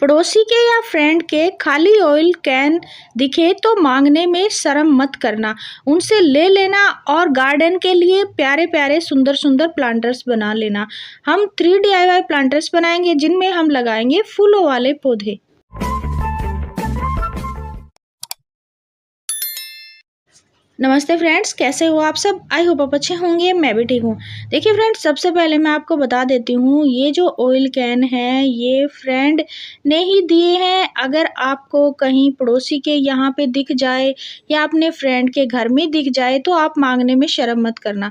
पड़ोसी के या फ्रेंड के खाली ऑयल कैन दिखे तो मांगने में शर्म मत करना, उनसे ले लेना और गार्डन के लिए प्यारे प्यारे सुंदर सुंदर प्लांटर्स बना लेना। हम 3 DIY प्लांटर्स बनाएंगे जिनमें हम लगाएंगे फूलों वाले पौधे। नमस्ते फ्रेंड्स, कैसे हो आप सब? आई होप आप अच्छे होंगे, मैं भी ठीक हूँ। देखिए फ्रेंड्स, सबसे पहले मैं आपको बता देती हूँ, ये जो ऑयल कैन है ये फ्रेंड ने ही दिए हैं। अगर आपको कहीं पड़ोसी के यहाँ पे दिख जाए या अपने फ्रेंड के घर में दिख जाए तो आप मांगने में शर्म मत करना,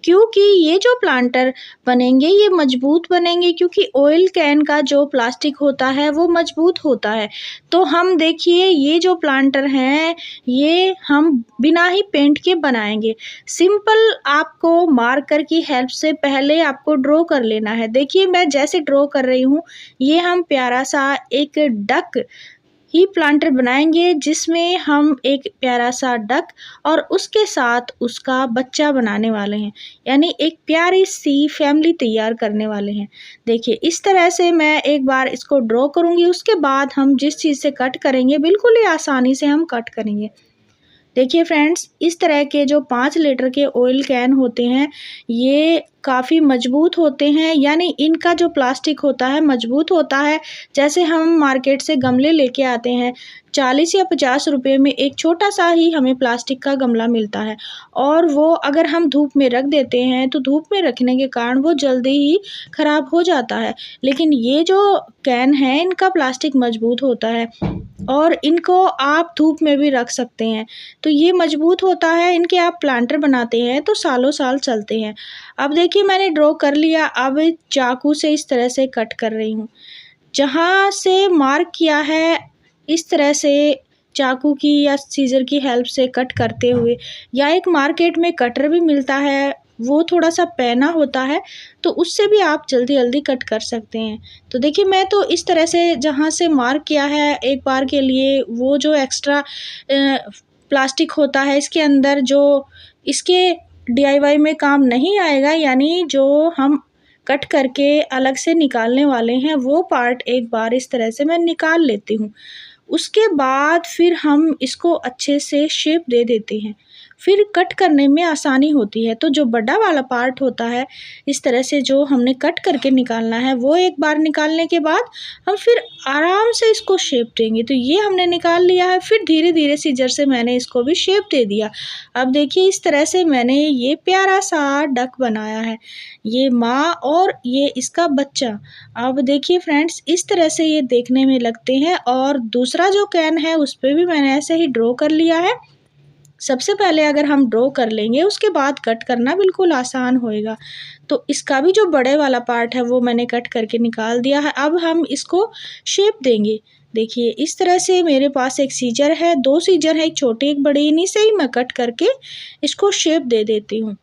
क्योंकि ये जो प्लांटर बनेंगे ये मजबूत बनेंगे, क्योंकि ऑयल कैन का जो प्लास्टिक होता है वो मजबूत होता है। तो हम देखिए ये जो प्लांटर हैं ये हम बिना ही पेंट के बनाएंगे। सिंपल आपको मार्कर की हेल्प से पहले आपको ड्रॉ कर लेना है। देखिए मैं जैसे ड्रॉ कर रही हूँ, ये हम प्यारा सा एक डक ही प्लांटर बनाएंगे, जिसमें हम एक प्यारा सा डक और उसके साथ उसका बच्चा बनाने वाले हैं, यानी एक प्यारी सी फैमिली तैयार करने वाले हैं। देखिए इस तरह से मैं एक बार इसको ड्रॉ करूंगी, उसके बाद हम जिस चीज़ से कट करेंगे बिल्कुल ही आसानी से हम कट करेंगे। देखिए फ्रेंड्स, इस तरह के जो 5 लीटर के ऑयल कैन होते हैं ये काफ़ी मजबूत होते हैं, यानी इनका जो प्लास्टिक होता है मजबूत होता है। जैसे हम मार्केट से गमले लेके आते हैं, 40 या 50 रुपए में एक छोटा सा ही हमें प्लास्टिक का गमला मिलता है, और वो अगर हम धूप में रख देते हैं तो धूप में रखने के कारण वो जल्दी ही ख़राब हो जाता है। लेकिन ये जो कैन है इनका प्लास्टिक मजबूत होता है और इनको आप धूप में भी रख सकते हैं, तो ये मजबूत होता है। इनके आप प्लांटर बनाते हैं तो सालों साल चलते हैं। अब देखिए मैंने ड्रॉ कर लिया, अब चाकू से इस तरह से कट कर रही हूँ। जहाँ से मार्क किया है इस तरह से चाकू की या सीजर की हेल्प से कट करते हुए, या एक मार्केट में कटर भी मिलता है, वो थोड़ा सा पैना होता है, तो उससे भी आप जल्दी जल्दी कट कर सकते हैं। तो देखिए मैं तो इस तरह से जहाँ से मार्क किया है एक बार के लिए, वो जो एक्स्ट्रा प्लास्टिक होता है इसके अंदर जो इसके DIY में काम नहीं आएगा, यानी जो हम कट करके अलग से निकालने वाले हैं वो पार्ट एक बार इस तरह से मैं निकाल लेती हूँ। उसके बाद फिर हम इसको अच्छे से शेप दे देते हैं, फिर कट करने में आसानी होती है। तो जो बड़ा वाला पार्ट होता है इस तरह से जो हमने कट करके निकालना है, वो एक बार निकालने के बाद हम फिर आराम से इसको शेप देंगे। तो ये हमने निकाल लिया है, फिर धीरे धीरे सीजर से मैंने इसको भी शेप दे दिया। अब देखिए इस तरह से मैंने ये प्यारा सा डक बनाया है, ये माँ और ये इसका बच्चा। अब देखिए फ्रेंड्स, इस तरह से ये देखने में लगते हैं। और दूसरा जो कैन है उस पर भी मैंने ऐसे ही ड्रॉ कर लिया है। सबसे पहले अगर हम ड्रॉ कर लेंगे उसके बाद कट करना बिल्कुल आसान होएगा। तो इसका भी जो बड़े वाला पार्ट है वो मैंने कट करके निकाल दिया है। अब हम इसको शेप देंगे। देखिए इस तरह से मेरे पास एक सीजर है, 2 सीजर है, एक छोटी एक बड़ी, इन्हीं से ही मैं कट करके इसको शेप दे देती हूँ।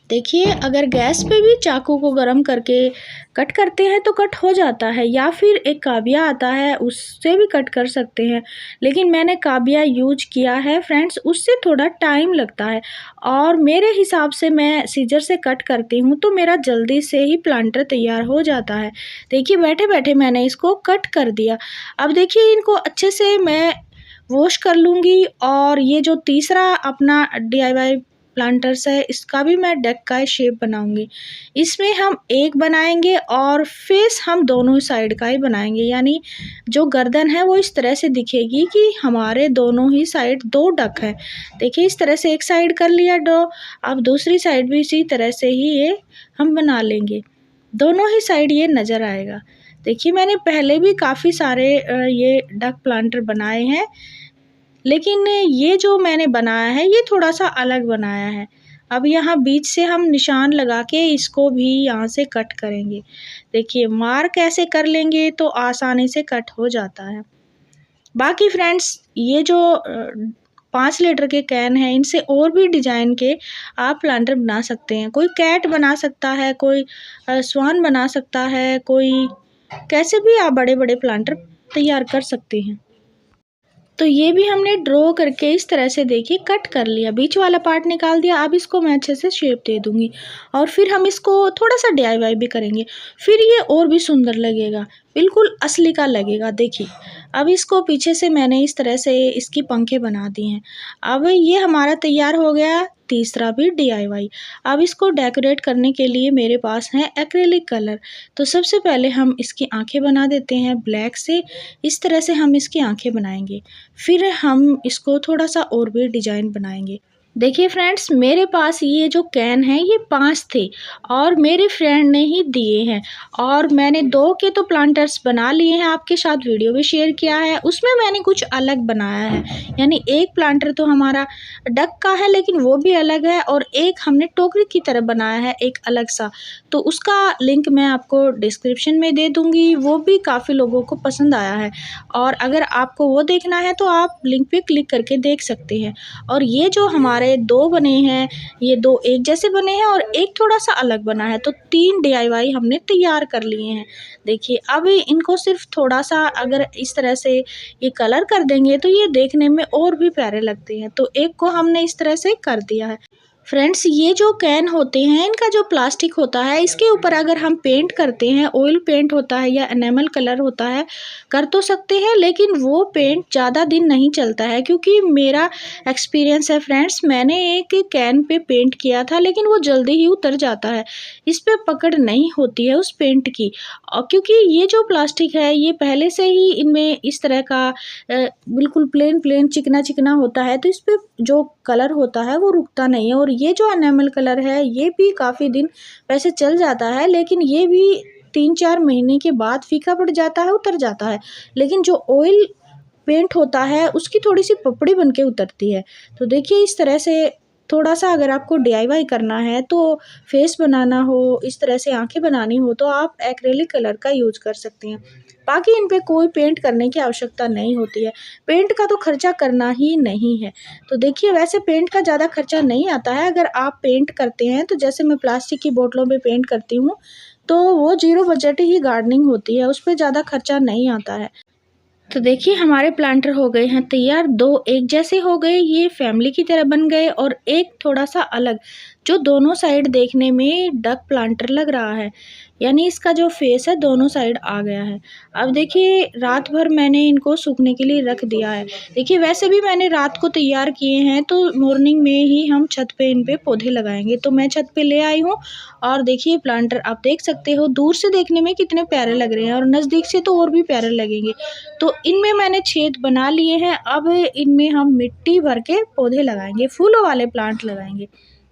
देखिए अगर गैस पे भी चाकू को गर्म करके कट करते हैं तो कट हो जाता है, या फिर एक काबिया आता है उससे भी कट कर सकते हैं, लेकिन मैंने काबिया यूज किया है फ्रेंड्स, उससे थोड़ा टाइम लगता है। और मेरे हिसाब से मैं सीजर से कट करती हूँ तो मेरा जल्दी से ही प्लांटर तैयार हो जाता है। देखिए बैठे बैठे मैंने इसको कट कर दिया। अब देखिए इनको अच्छे से मैं वॉश कर लूँगी। और ये जो तीसरा अपना DIY प्लांटर्स है इसका भी मैं डेक का शेप बनाऊंगी। इसमें हम एक बनाएंगे और फेस हम दोनों साइड का ही बनाएंगे, यानी जो गर्दन है वो इस तरह से दिखेगी कि हमारे दोनों ही साइड 2 डक है। देखिए इस तरह से एक साइड कर लिया ड्रॉ, अब दूसरी साइड भी इसी तरह से ही ये हम बना लेंगे, दोनों ही साइड ये नज़र आएगा। देखिए मैंने पहले भी काफ़ी सारे ये डक प्लांटर बनाए हैं, लेकिन ये जो मैंने बनाया है ये थोड़ा सा अलग बनाया है। अब यहाँ बीच से हम निशान लगा के इसको भी यहाँ से कट करेंगे। देखिए मार्क ऐसे कर लेंगे तो आसानी से कट हो जाता है। बाकी फ्रेंड्स ये जो 5 लीटर के कैन हैं इनसे और भी डिज़ाइन के आप प्लांटर बना सकते हैं। कोई कैट बना सकता है, कोई स्वान बना सकता है, कोई कैसे भी आप बड़े बड़े प्लांटर तैयार कर सकते हैं। तो ये भी हमने ड्रॉ करके इस तरह से देखिए कट कर लिया, बीच वाला पार्ट निकाल दिया। अब इसको मैं अच्छे से शेप दे दूँगी और फिर हम इसको थोड़ा-सा डीआईवाई भी करेंगे, फिर ये और भी सुंदर लगेगा, बिल्कुल असली का लगेगा। देखिए, अब इसको पीछे से मैंने इस तरह से इसकी पंखें बना दी हैं। अब ये हमारा तैयार हो गया तीसरा भी डीआईवाई। अब इसको डेकोरेट करने के लिए मेरे पास है एक्रिलिक कलर। तो सबसे पहले हम इसकी आँखें बना देते हैं ब्लैक से, इस तरह से हम इसकी आँखें बनाएँगे। फिर हम इसको थोड़ा-सा और भी डिज़ाइन बनाएँगे। देखिए फ्रेंड्स, मेरे पास ये जो कैन है ये 5 थे और मेरे फ्रेंड ने ही दिए हैं और मैंने 2 के तो प्लांटर्स बना लिए हैं, आपके साथ वीडियो भी शेयर किया है। उसमें मैंने कुछ अलग बनाया है, यानी एक प्लांटर तो हमारा डक का है लेकिन वो भी अलग है और एक हमने टोकरी की तरह बनाया है एक अलग सा। तो उसका लिंक मैं आपको डिस्क्रिप्शन में दे दूँगी, वो भी काफ़ी लोगों को पसंद आया है और अगर आपको वो देखना है तो आप लिंक पे क्लिक करके देख सकते हैं। और ये जो हमारे 2 बने हैं, ये 2 एक जैसे बने हैं और एक थोड़ा-सा अलग बना है, तो 3 डीआईवाई हमने तैयार कर लिए हैं। देखिए, अब इनको सिर्फ़ थोड़ा-सा अगर इस तरह से ये कलर कर देंगे तो ये देखने में और भी प्यारे लगते हैं, तो एक को हमने इस तरह से कर दिया है। फ्रेंड्स, ये जो कैन होते हैं इनका जो प्लास्टिक होता है इसके ऊपर अगर हम पेंट करते हैं, ऑयल पेंट होता है या एनामल कलर होता है, कर तो सकते हैं लेकिन वो पेंट ज़्यादा दिन नहीं चलता है, क्योंकि मेरा एक्सपीरियंस है फ्रेंड्स, मैंने एक कैन पे पेंट किया था लेकिन वो जल्दी ही उतर जाता है, इस पे पकड़ नहीं होती है उस पेंट की। और क्योंकि ये जो प्लास्टिक है ये पहले से ही इनमें इस तरह का बिल्कुल प्लेन चिकना होता है, तो इस पे जो कलर होता है वो रुकता नहीं है। और ये जो एनामल कलर है ये भी काफ़ी दिन वैसे चल जाता है, लेकिन ये भी 3-4 महीने के बाद फीका पड़ जाता है, उतर जाता है। लेकिन जो ऑयल पेंट होता है उसकी थोड़ी-सी पपड़ी बन के उतरती है। तो देखिए, इस तरह से थोड़ा-सा अगर आपको डीआईवाई करना है, तो फेस बनाना हो, इस तरह से आँखें बनानी हो, तो आप एक्रिलिक कलर का यूज़ कर सकते हैं। बाकी इन पे कोई पेंट करने की आवश्यकता नहीं होती है। पेंट का तो खर्चा करना ही नहीं है। तो देखिए, वैसे पेंट का ज़्यादा खर्चा नहीं आता है। अगर आप पेंट करते हैं तो जैसे मैं प्लास्टिक की बोतलों पे पेंट करती हूँ, तो वो ज़ीरो बजट ही गार्डनिंग होती है, उस पे ज़्यादा खर्चा नहीं आता है। तो देखिए, हमारे प्लांटर हो गए हैं तैयार, 2 एक जैसे हो गए, ये फैमिली की तरह बन गए और एक थोड़ा-सा अलग, जो दोनों साइड देखने में डक प्लांटर लग रहा है, यानी इसका जो फेस है दोनों साइड आ गया है। अब देखिए, रात भर मैंने इनको सूखने के लिए रख दिया है। देखिए, वैसे भी मैंने रात को तैयार किए हैं, तो मॉर्निंग में ही हम छत पे इन पे पौधे लगाएँगे। तो मैं छत पे ले आई हूँ और देखिए, प्लांटर आप देख सकते हो, दूर से देखने में कितने प्यारे लग रहे हैं और नज़दीक से तो और भी प्यारे लगेंगे। तो इनमें मैंने छेद बना लिए हैं, अब इनमें हम मिट्टी भर के पौधे लगाएँगे, फूलों वाले प्लांट लगाएँगे।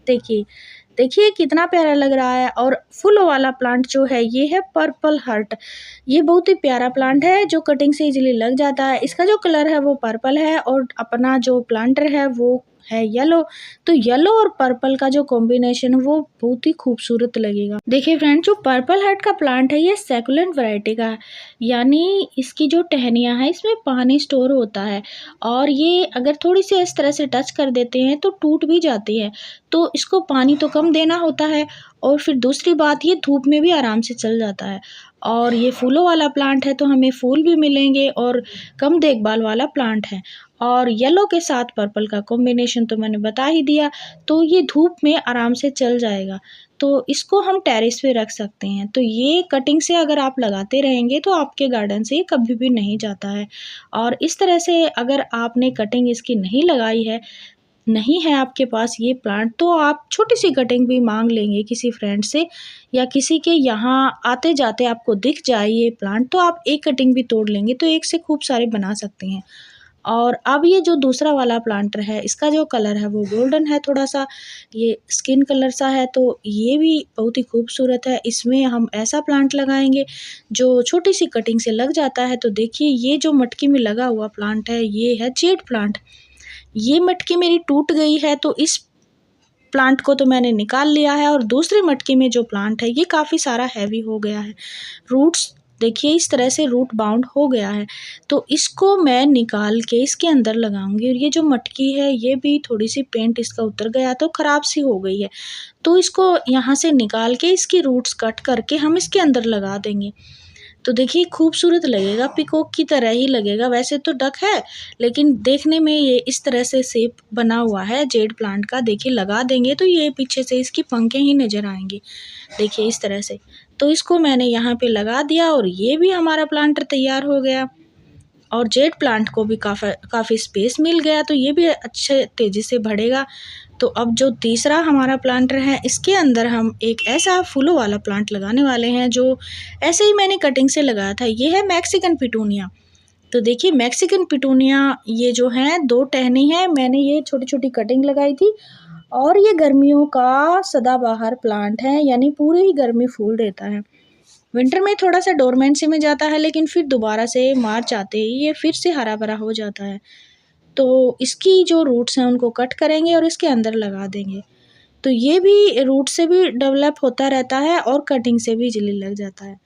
देखिए, देखिए कितना प्यारा लग रहा है। और फूलों वाला प्लांट जो है ये है पर्पल हार्ट। ये बहुत ही प्यारा प्लांट है जो कटिंग से इजीली लग जाता है। इसका जो कलर है वो पर्पल है और अपना जो प्लांटर है वो है येलो। तो येलो और पर्पल का जो कॉम्बिनेशन है वो बहुत ही खूबसूरत लगेगा। देखिए फ्रेंड, जो पर्पल हार्ट का प्लांट है ये सैकुलेंट वैरायटी का है, यानी इसकी जो टहनियाँ हैं इसमें पानी स्टोर होता है और ये अगर थोड़ी सी इस तरह से टच कर देते हैं तो टूट भी जाती है। तो इसको पानी तो कम देना होता है और फिर दूसरी बात, ये धूप में भी आराम से चल जाता है। और ये फूलों वाला प्लांट है तो हमें फूल भी मिलेंगे और कम देखभाल वाला प्लांट है। और येलो के साथ पर्पल का कॉम्बिनेशन तो मैंने बता ही दिया, तो ये धूप में आराम से चल जाएगा। तो इसको हम टेरेस पे रख सकते हैं। तो ये कटिंग से अगर आप लगाते रहेंगे तो आपके गार्डन से ये कभी भी नहीं जाता है। और इस तरह से अगर आपने कटिंग इसकी नहीं लगाई है, नहीं है आपके पास ये प्लांट, तो आप छोटी सी कटिंग भी मांग लेंगे किसी फ्रेंड से या किसी के यहाँ आते जाते आपको दिख जाए ये प्लांट, तो आप एक कटिंग भी तोड़ लेंगे, तो एक से खूब सारे बना सकते हैं। और अब ये जो दूसरा वाला प्लांटर है इसका जो कलर है वो गोल्डन है, थोड़ा सा ये स्किन कलर सा है, तो ये भी बहुत ही खूबसूरत है। इसमें हम ऐसा प्लांट लगाएंगे जो छोटी सी कटिंग से लग जाता है। तो देखिए, ये जो मटकी में लगा हुआ प्लांट है ये है जेड प्लांट। ये मटकी मेरी टूट गई है तो इस प्लांट को तो मैंने निकाल लिया है और दूसरी मटकी में जो प्लांट है ये काफ़ी सारा हैवी हो गया है। रूट्स देखिए इस तरह से रूट बाउंड हो गया है, तो इसको मैं निकाल के इसके अंदर लगाऊंगी। और ये जो मटकी है ये भी थोड़ी सी पेंट इसका उतर गया तो ख़राब सी हो गई है, तो इसको यहाँ से निकाल के इसकी रूट्स कट करके हम इसके अंदर लगा देंगे। तो देखिए खूबसूरत लगेगा, पीकॉक की तरह ही लगेगा। वैसे तो डक है, लेकिन देखने में ये इस तरह से शेप बना हुआ है जेड प्लांट का। देखिए लगा देंगे तो ये पीछे से इसकी पंखें ही नज़र आएंगी, देखिए इस तरह से। तो इसको मैंने यहाँ पे लगा दिया और ये भी हमारा प्लांटर तैयार हो गया। और जेड प्लांट को भी काफ़ी स्पेस मिल गया, तो ये भी अच्छे तेज़ी से बढ़ेगा। तो अब जो तीसरा हमारा प्लांटर है, इसके अंदर हम एक ऐसा फूलों वाला प्लांट लगाने वाले हैं जो ऐसे ही मैंने कटिंग से लगाया था। ये है मैक्सिकन पिटूनिया। तो देखिए मैक्सिकन पिटूनिया ये जो है 2 टहनी है, मैंने ये छोटी छोटी कटिंग लगाई थी। और ये गर्मियों का सदाबहार प्लांट है, यानी पूरी ही गर्मी फूल देता है। विंटर में थोड़ा सा डोरमेंसी में जाता है, लेकिन फिर दोबारा से मार्च आते ही ये फिर से हरा भरा हो जाता है। तो इसकी जो रूट्स हैं उनको कट करेंगे और इसके अंदर लगा देंगे। तो ये भी रूट से भी डेवलप होता रहता है और कटिंग से भी जल्दी लग जाता है।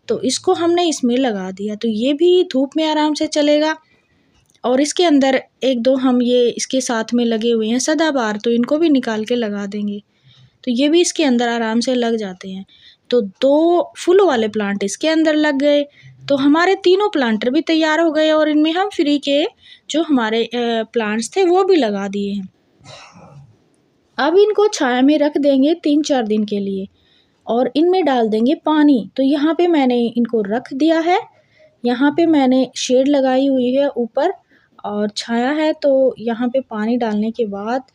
तो इसको हमने इसमें लगा दिया, तो ये भी धूप में आराम से चलेगा। और इसके अंदर 1-2 हम ये इसके साथ में लगे हुए हैं सदाबहार, तो इनको भी निकाल के लगा देंगे। तो ये भी इसके अंदर आराम से लग जाते हैं। तो 2 फूलों वाले प्लांट इसके अंदर लग गए, तो हमारे तीनों प्लांटर भी तैयार हो गए और इनमें हम फ्री के जो हमारे प्लांट्स थे वो भी लगा दिए हैं। अब इनको छाया में रख देंगे 3-4 दिन के लिए और इनमें डाल देंगे पानी। तो यहाँ पे मैंने इनको रख दिया है, यहाँ पे मैंने शेड लगाई हुई है ऊपर और छाया है। तो यहाँ पे पानी डालने के बाद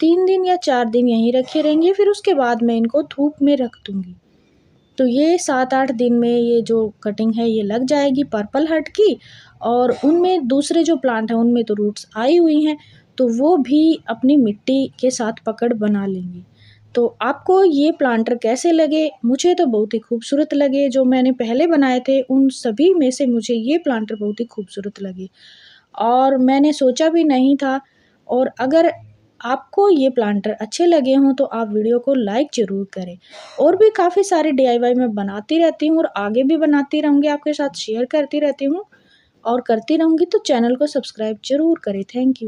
3 दिन या 4 दिन यहीं रखे रहेंगे, फिर उसके बाद मैं इनको धूप में रख दूँगी। तो ये 7-8 दिन में ये जो कटिंग है ये लग जाएगी पर्पल हर्ट की। और उनमें दूसरे जो प्लांट हैं उनमें तो रूट्स आई हुई हैं, तो वो भी अपनी मिट्टी के साथ पकड़ बना लेंगी। तो आपको ये प्लांटर कैसे लगे? मुझे तो बहुत ही खूबसूरत लगे। जो मैंने पहले बनाए थे उन सभी में से मुझे ये प्लांटर बहुत ही खूबसूरत लगे और मैंने सोचा भी नहीं था। और अगर आपको ये प्लांटर अच्छे लगे हों तो आप वीडियो को लाइक ज़रूर करें। और भी काफ़ी सारे DIY मैं बनाती रहती हूँ और आगे भी बनाती रहूँगी, आपके साथ शेयर करती रहती हूँ और करती रहूँगी। तो चैनल को सब्सक्राइब ज़रूर करें। Thank you.